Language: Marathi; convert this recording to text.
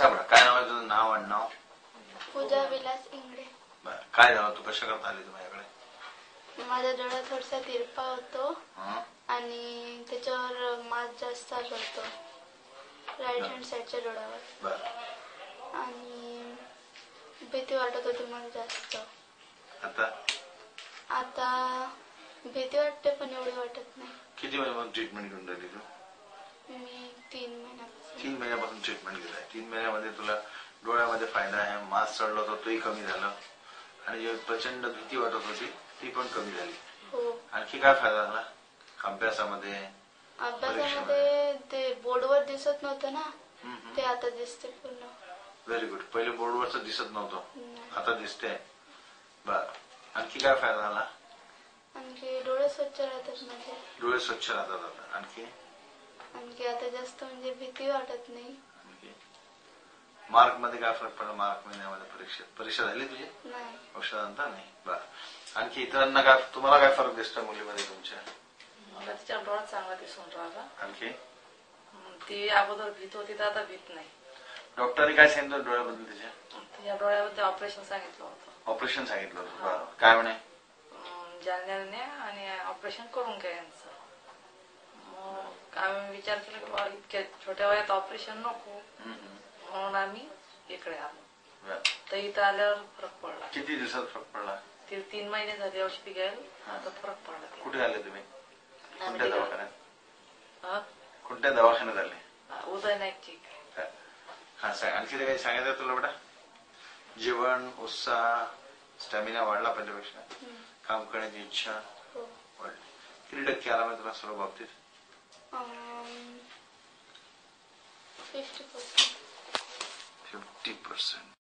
सांग बरं, काय नाव आहे तुझं? नाव आणि नाव? पूजा विलास इंगडे. बरं, काय झालं? तू कशा करता आली माझ्याकडे? माझ्या डोळ्यात थोडासा तिरपा होतो आणि त्याच्यावर मास जास्त आलं होतं राईट हँड साईडच्या डोळ्यावर. आणि भीती वाटत होती मला जास्त. आता भीती वाटते पण एवढी वाटत नाही. किती महिन्यापासून ट्रीटमेंट घेऊन राहिली तू? मी 3 महिन्यापासून. 3 महिन्यापासून ट्रीटमेंट घेतलाय. 3 महिन्यामध्ये तुला डोळ्यामध्ये फायदा आहे, मास चढलं होतं तोही कमी झालं आणि जे प्रचंड भीती वाटत होती ती पण कमी झाली. आणखी काय फायदा झाला? अभ्यासामध्ये ते बोर्डवर दिसत नव्हतं ना, ते आता दिसते पूर्ण. Very good. पहिले बोर्डवरच दिसत नव्हतं, आता दिसते. बर, आणखी काय फायदा झाला? आणखी डोळे स्वच्छ राहतात माझे. डोळे स्वच्छ राहतात. आणखी आता जास्त म्हणजे भीती वाटत नाही. मार्क मध्ये काय फरक पडला? मार्क महिन्यामध्ये परीक्षा झाली तुझी? नाही. औषधांतर नाही. बर, आणखी इतरांना काय, तुम्हाला काय फरक दिसतो मुलीमध्ये तुमच्या? मला तिच्या डोळा चांगला दिसून राहिला. आणखी ती अगोदर भीत होती तर आता भीत नाही. डॉक्टरने काय सांगितलं डोळ्याबद्दल? तिच्या डोळ्याबद्दल ऑपरेशन सांगितलं होतं. ऑपरेशन सांगितलं होतं. काय म्हणे? जालन्याने आणि ऑपरेशन करून घ्या यांचं. मग आम्ही विचार केला की बाबा इतक्या छोट्या वयात ऑपरेशन नको, म्हणून आम्ही इकडे आलो. तर इथं आल्यावर फरक पडला. किती दिवसात फरक पडला? 3 महिने झाले औषधी घ्यायला, आता फरक पडला. कुठे आले तुम्ही? कोणत्या दवाखान्यात? कोणत्या दवाखान्यात आले? उदय नाईकची. हा, सांग. आणखी काही सांगायचं तुला बेटा? जेवण, उत्साह, स्टॅमिना वाढला पहिल्यापेक्षा? काम करण्याची इच्छा वाढली? किती टक्के आराम आहे तुला सर्व बाबतीत? 50%. 50%.